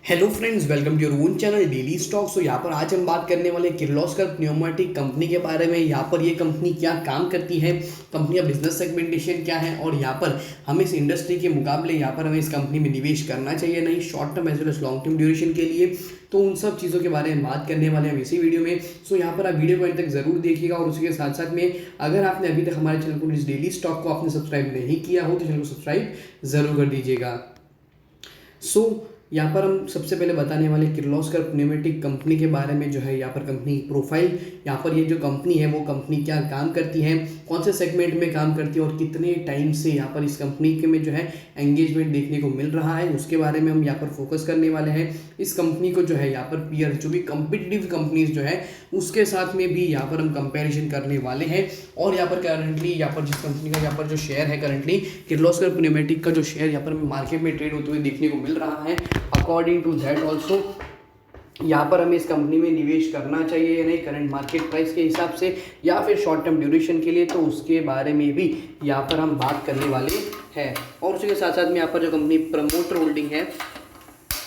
Hello friends, welcome to your own channel daily stock. So यहाँ पर आज हम बात करने वाले किर्लोस्कर न्यूमेटिक कंपनी के बारे में। यहाँ पर ये कंपनी क्या काम करती है, कंपनी का बिजनेस सेगमेंटेशन क्या है, और यहाँ पर हम इस इंडस्ट्री के मुकाबले यहाँ पर हमें इस कंपनी में निवेश करना चाहिए नहीं, short term as well as long term duration के लिए। तो उन सब चीज़ों के बारे में बात करने वाले हम इसी वीडियो में। सो यहाँ पर आप वीडियो को अंत तक जरूर देखिएगा, और उसके साथ साथ में अगर आपने अभी तक हमारे चैनल को इस डेली स्टॉक को आपने सब्सक्राइब नहीं किया हो तो चैनल को सब्सक्राइब जरूर कर दीजिएगा। सो यहाँ पर हम सबसे पहले बताने वाले किर्लोस्कर न्यूमेटिक कंपनी के बारे में। जो है यहाँ पर कंपनी प्रोफाइल, यहाँ पर ये जो कंपनी है वो कंपनी क्या काम करती है, कौन से सेगमेंट में काम करती है और कितने टाइम से यहाँ पर इस कंपनी के में जो है एंगेजमेंट देखने को मिल रहा है, उसके बारे में हम यहाँ पर फोकस करने वाले हैं। इस कंपनी को जो है यहाँ पर पीयर जो भी कम्पिटिटिव कंपनीज जो है उसके साथ में भी यहाँ पर हम कंपेरिजन करने वाले हैं। और यहाँ पर करंटली यहाँ पर जिस कंपनी का यहाँ पर जो शेयर है करंटली किर्लोस्कर न्यूमेटिक का जो शेयर यहाँ पर मार्केट में ट्रेड होते हुए देखने को मिल रहा है, अकॉर्डिंग टू दैट ऑल्सो यहाँ पर हमें इस कंपनी में निवेश करना चाहिए या नहीं, करंट मार्केट प्राइस के हिसाब से या फिर शॉर्ट टर्म ड्यूरेशन के लिए, तो उसके बारे में भी यहाँ पर हम बात करने वाले हैं। और उसके साथ साथ में यहाँ पर जो कंपनी प्रमोटर होल्डिंग है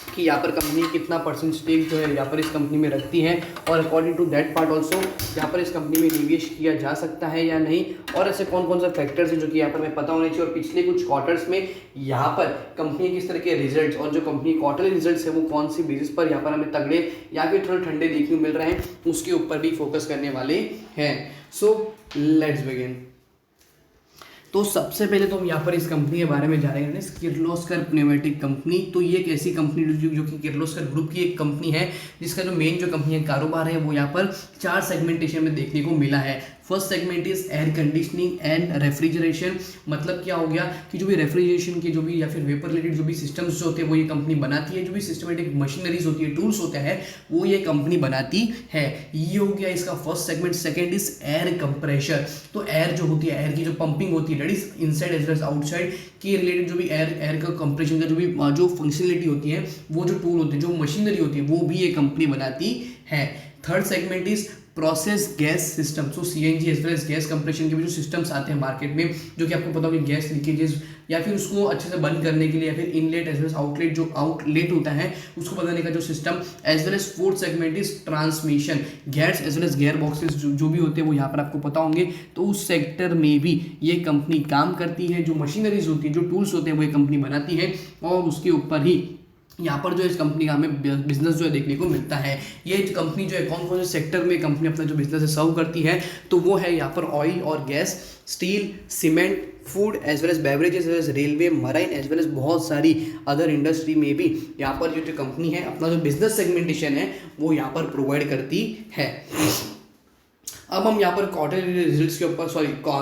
कि यहाँ पर कंपनी कितना परसेंट स्टेक जो है यहाँ पर इस कंपनी में रखती है, और according to that part also यहाँ पर इस कंपनी में निवेश किया जा सकता है या नहीं, और ऐसे कौन कौन सा फैक्टर्स है जो कि यहाँ पर हमें पता होने चाहिए। और पिछले कुछ क्वार्टर्स में यहाँ पर कंपनी किस तरह के रिजल्ट्स और जो कंपनी क्वार्टरली रिजल्ट्स है वो कौन सी बेसिस पर यहाँ पर हमें तगड़े या फिर थोड़े ठंडे देखने को मिल रहे हैं, उसके ऊपर भी फोकस करने वाले हैं। So let's begin. तो सबसे पहले तो हम यहाँ पर इस कंपनी के बारे में जानेंगे, किर्लोस्कर न्यूमेटिक कंपनी। तो ये एक ऐसी कंपनी जो कि किर्लोस्कर ग्रुप की एक कंपनी है, जिसका जो मेन जो कंपनी का कारोबार है वो यहाँ पर 4 सेगमेंटेशन में देखने को मिला है। First segment is air conditioning and refrigeration. मतलब क्या हो गया कि जो भी रेफ्रिजरेशन के जो भी या फिर वेपर रिलेटेड जो भी सिस्टम्स जो होते हैं वो ये कंपनी बनाती है, जो भी सिस्टमेटिक मशीनरीज होती है, टूल्स होते हैं, वो ये कंपनी बनाती है। ये हो गया इसका first segment. Second is air compressor. तो एयर जो होती है, एयर की जो पंपिंग होती है, that is inside as well as outside के रिलेटेड जो भी एयर का कंप्रेशन का जो भी जो फंक्शनलिटी होती है, वो जो टूल होती है, जो मशीनरी होती है, वो भी ये कंपनी बनाती है। Third segment is process gas system. So CNG as well as gas compression के भी जो सिस्टम्स आते हैं मार्केट में, जो कि आपको पता होगा गैस लीकेजेस या फिर उसको अच्छे से बंद करने के लिए, या फिर inlet as well as outlet, जो आउटलेट होता है उसको बनाने का जो system, as well as fourth segment is transmission gears as well as gear boxes जो भी होते हैं वो यहाँ पर आपको पता होंगे। तो उस सेक्टर में भी ये कंपनी काम करती है। जो मशीनरीज होती है, जो टूल्स होते हैं, वो ये कंपनी बनाती है, और उसके ऊपर ही यहाँ पर जो इस कंपनी का हमें बिजनेस जो है देखने को मिलता है। ये कंपनी जो है कौन कौन से सेक्टर में कंपनी अपना जो बिजनेस है सर्व करती है, तो वो है यहाँ पर ऑयल और gas, steel, cement, food as well as beverages, as well as railway, marine as well as बहुत सारी अदर इंडस्ट्री में भी यहाँ पर जो कंपनी है अपना जो बिजनेस सेगमेंटेशन है वो यहाँ पर प्रोवाइड करती है। अब हम यहाँ पर क्वार्टरली रिजल्ट्स के ऊपर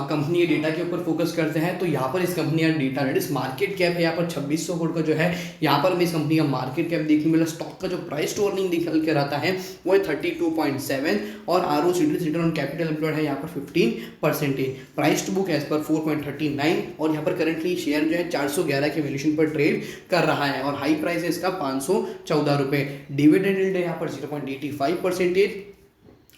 कंपनी के डेटा के ऊपर फोकस करते हैं। तो यहाँ पर इस कंपनी का data that is market cap है यहाँ पर 2600 करोड़ का जो है यहाँ पर हमें इस कंपनी का मार्केट कैप देखने मिला। स्टॉक का जो प्राइस टू अर्निंग निकल कर आता है वो है 32.7, और ROCE return on capital employed है यहाँ पर 15%। Price to book as per 4.39, और यहाँ पर करंटली शेयर जो है 411 के वैल्यूएशन पर ट्रेड कर रहा है, और हाई प्राइस है इसका 514 रुपये। डिविडेंड यील्ड है यहाँ पर 0.85%,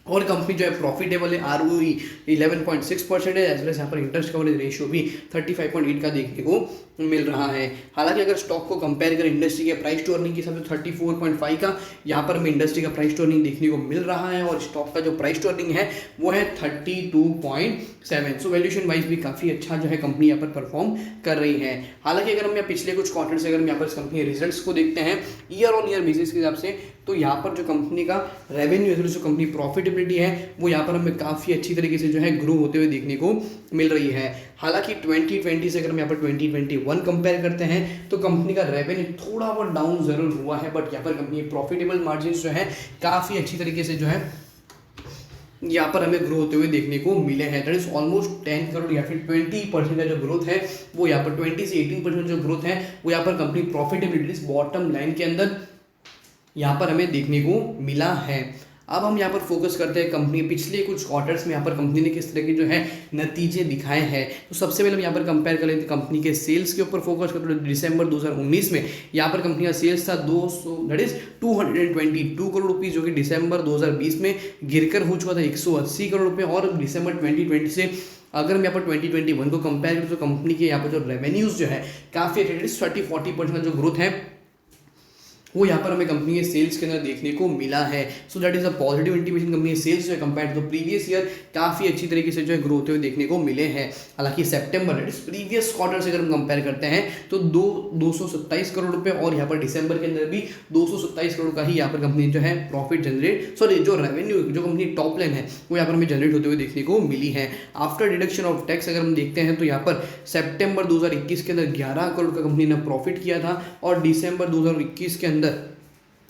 और कंपनी जो है प्रॉफिटेबल है, ROE 11.6% है, एज वेल एज यहाँ पर इंटरेस्ट कवरेज रेशियो भी 35.8 का देखने को मिल रहा है। हालांकि अगर स्टॉक को कंपेयर करें इंडस्ट्री के प्राइस टू अर्निंग के हिसाब से 34.5 का यहाँ पर हमें इंडस्ट्री का प्राइस टू अर्निंग देखने को मिल रहा है, और स्टॉक का जो प्राइस टू अर्निंग है वो है 32.7। सो वैल्यूएशन वाइज भी काफ़ी अच्छा जो है कंपनी यहाँ पर परफॉर्म कर रही है। हालांकि अगर हम यहाँ पिछले कुछ क्वार्टर से अगर हम यहाँ पर इस कंपनी रिजल्ट्स को देखते हैं ईयर ऑन ईयर बेसिस के हिसाब से, तो यहाँ पर जो कंपनी का रेवेन्यू जो कंपनी प्रॉफिटेबिलिटी है वो यहाँ पर हमें काफ़ी अच्छी तरीके से जो है ग्रो होते हुए देखने को मिल रही है। हालांकि 2020 से अगर हम यहाँ पर 2021 कंपेयर करते हैं तो कंपनी का रेवेन्यू थोड़ा बहुत डाउन जरूर हुआ है, बट यहाँ पर कंपनी प्रॉफिटेबल मार्जिन जो है काफ़ी अच्छी तरीके से जो है यहाँ पर हमें ग्रो होते हुए देखने को मिले हैं। दैट इज ऑलमोस्ट 10 करोड़ या फिर 20% का जो ग्रोथ है वो यहाँ पर 20 से 18% जो ग्रोथ है वो यहाँ पर कंपनी प्रॉफिटेबिलिटी बॉटम लाइन के अंदर यहाँ पर हमें देखने को मिला है। अब हम यहाँ पर फोकस करते हैं कंपनी पिछले कुछ क्वार्टर्स में यहाँ पर कंपनी ने किस तरह के जो है नतीजे दिखाए हैं। तो सबसे पहले हम यहाँ पर कंपेयर करें तो कंपनी के सेल्स के ऊपर फोकस करते हैं। दिसंबर 2019 में यहाँ पर कंपनी का सेल्स था 222 करोड़ रुपीज़, जो कि दिसंबर 2020 में गिरकर हो चुका था 180 करोड़ रुपये। और दिसंबर 2020 से अगर हम यहाँ पर 2021 को कंपेयर करें तो कंपनी के यहाँ पर जो रेवेन्यूज जो है काफ़ी 30-40% का जो ग्रोथ है वो यहाँ पर हमें कंपनी के सेल्स के अंदर देखने को मिला है। So that is a positive indication. Company के सेल्स जो है कंपेयर टू प्रीवियस ईयर काफ़ी अच्छी तरीके से जो है ग्रो होते हुए देखने को मिले हैं। हालांकि सितंबर प्रीवियस क्वार्टर से अगर हम कंपेयर करते हैं तो 227 करोड़ रुपए, और यहाँ पर दिसंबर के अंदर भी 227 करोड़ का ही यहाँ पर कंपनी जो है प्रॉफिट जनरेट, सॉरी जो रेवेन्यू जो कंपनी टॉप लाइन है वो यहाँ पर हमें जनरेट होते हुए देखने को मिली है। आफ्टर डिडक्शन ऑफ टैक्स अगर हम देखते हैं तो यहाँ पर सितंबर 2021 के अंदर 11 करोड़ का कंपनी ने प्रॉफिट किया था, और दिसंबर 2021 के अंदर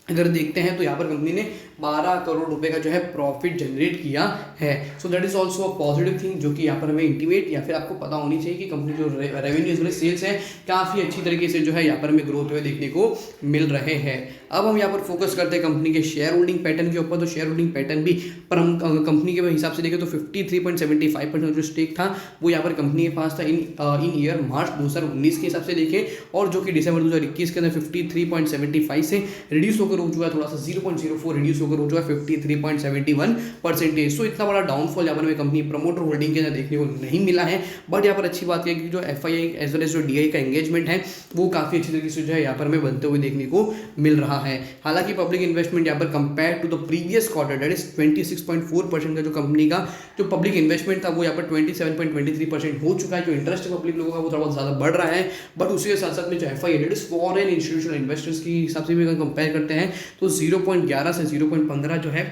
अगर देखते हैं तो यहाँ पर कंपनी ने 12 करोड़ रुपए का जो है प्रॉफिट जनरेट किया है। So that is also a positive thing, जो कि यहाँ पर हमें इंटीमेट या फिर आपको पता होनी चाहिए कि कंपनी जो रेवेन्यू सेल्स है काफ़ी अच्छी तरीके से जो है यहाँ पर हमें ग्रोथ हुए देखने को मिल रहे हैं। अब हम यहाँ पर फोकस करते हैं कंपनी के शेयर होल्डिंग पैटर्न के ऊपर। तो शेयर होल्डिंग पैटर्न भी पर हम कंपनी के हिसाब से देखें तो 53.75% जो स्टेक था वो यहाँ पर कंपनी के पास था इन ईयर मार्च 2019 के हिसाब से देखें, और जो कि दिसंबर 2021 के अंदर 53.75 से रिड्यूस होकर हो चुका है, थोड़ा सा 0.04 रिड्यूस होकर हो चुका है 53.71%। सो इतना बड़ा डाउनफॉल यहाँ पर हमें कंपनी प्रमोटर होल्डिंग के अंदर देखने को नहीं मिला है। बट यहाँ पर अच्छी बात है कि जो FII एज वेल एज जो DI का एंगेजमेंट है वो काफ़ी अच्छी तरीके से जो है यहाँ पर हमें बनते हुए देखने को मिल रहा है। हालांकि पब्लिक इन्वेस्टमेंट यहाँ पर compare to the previous quarter that is 26.4% का जो कंपनी का जो पब्लिक इन्वेस्टमेंट था वो यहाँ पर 27.23% हो चुका है। जो इंटरेस्ट है पब्लिक लोगों का वो थोड़ा बहुत ज़्यादा बढ़ रहा है, बट उसके साथ साथ में जो FII that is foreign institutional investors की हिसाब से भी अगर कंपेयर करते हैं तो 0.11 से 0.15 जो है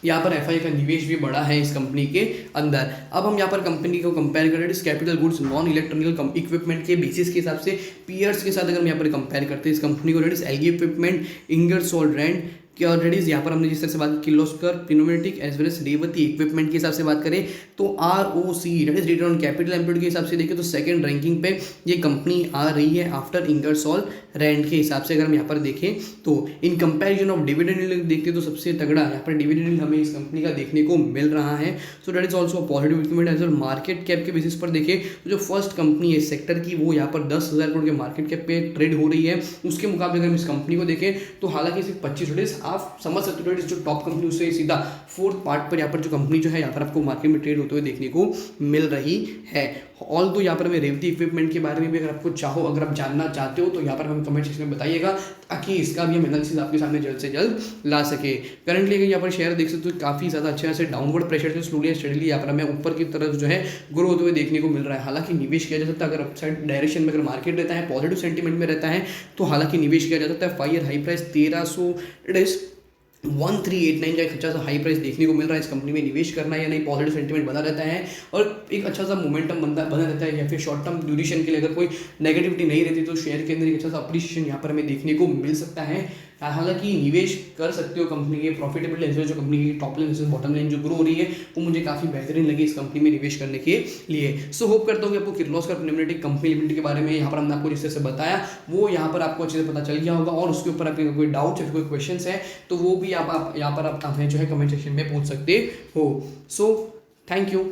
यहाँ पर FII का निवेश भी बढ़ा है इस कंपनी के अंदर। अब हम यहाँ पर कंपनी को कंपेयर करें इस capital goods non electronical equipment के बेसिस के हिसाब से पीयर्स के साथ अगर हम यहाँ पर कंपेयर करते हैं इस कंपनी को, LG इक्विपमेंट, इंगरसोल रैंड कि ऑलरेडी यहाँ पर हमने जिस तरह से बात की Kirloskar pneumatic as well as Revathi equipment के हिसाब से बात करें तो ROC that is return on capital employed के हिसाब से देखें तो सेकंड रैंकिंग पे ये कंपनी आ रही है आफ्टर इंगरसोल रैंड के हिसाब से। अगर हम यहाँ पर देखें तो in comparison of dividend yield देखते तो सबसे तगड़ा यहाँ पर डिविडेंड यील्ड हमें इस कंपनी का देखने को मिल रहा है। So that is also positive equipment as well. Market cap के बेसिस पर देखें तो जो फर्स्ट कंपनी है सेक्टर की वो यहाँ पर 10,000 करोड़ के मार्केट कैप पे ट्रेड हो रही है। उसके मुकाबले अगर हम इस कंपनी को देखें तो हालांकि सिर्फ 25 आप समझ सकते हो जो टॉप कंपनी उससे सीधा फोर्थ पार्ट पर यहाँ पर जो कंपनी जो है यहाँ पर आपको मार्केट में ट्रेड होते हुए देखने को मिल रही है। ऑल तो यहाँ पर हमें रेवती इक्विपमेंट के बारे में भी अगर आपको चाहो अगर आप जानना चाहते हो तो यहाँ पर हमें कमेंट सेक्शन में बताइएगा ताकि इसका भी हम एनालिसिस आपके सामने जल्द से जल्द ला सके। करंटली अगर यहाँ पर शेयर देख सकते हो काफ़ी ज़्यादा अच्छे से डाउनवर्ड प्रेशर से स्लोली स्टडीली यहाँ पर हमें ऊपर की तरफ जो है ग्रो होते हुए देखने को मिल रहा है। हालांकि निवेश किया जा सकता है अगर अपसाइड डायरेक्शन में अगर मार्केट रहता है पॉजिटिव सेंटीमेंट में रहता है तो हालांकि निवेश किया जा सकता है। 5 ईयर हाई प्राइस 1389 का एक अच्छा सा हाई प्राइस देखने को मिल रहा है। इस कंपनी में निवेश करना या नहीं, पॉजिटिव सेंटीमेंट बना रहता है और एक अच्छा सा मोमेंटम बना रहता है, या फिर शॉर्ट टर्म ड्यूरेशन के लिए अगर कोई नेगेटिविटी नहीं रहती तो शेयर के अंदर एक अच्छा सा अप्रिशिएशन यहाँ पर हमें देखने को मिल सकता है। हालांकि निवेश कर सकते हो कंपनी के प्रॉफिटेबल जो कंपनी की टॉप लाइन बॉटम लाइन जो ग्रो हो रही है वो मुझे काफ़ी बेहतरीन लगी इस कंपनी में निवेश करने के लिए। सो होप करता हूँ कि आपको किर्लोस्कर पिनोमेटिक कंपनी लिमिटेड के बारे में यहाँ पर हमने आपको जिस तरह से बताया वो यहाँ पर आपको अच्छे से पता चल गया होगा, और उसके ऊपर आपके कोई डाउट या कोई क्वेश्चन है तो वो भी आप यहाँ पर आप हमें जो है कमेंट सेक्शन में पूछ सकते हो। So thank you.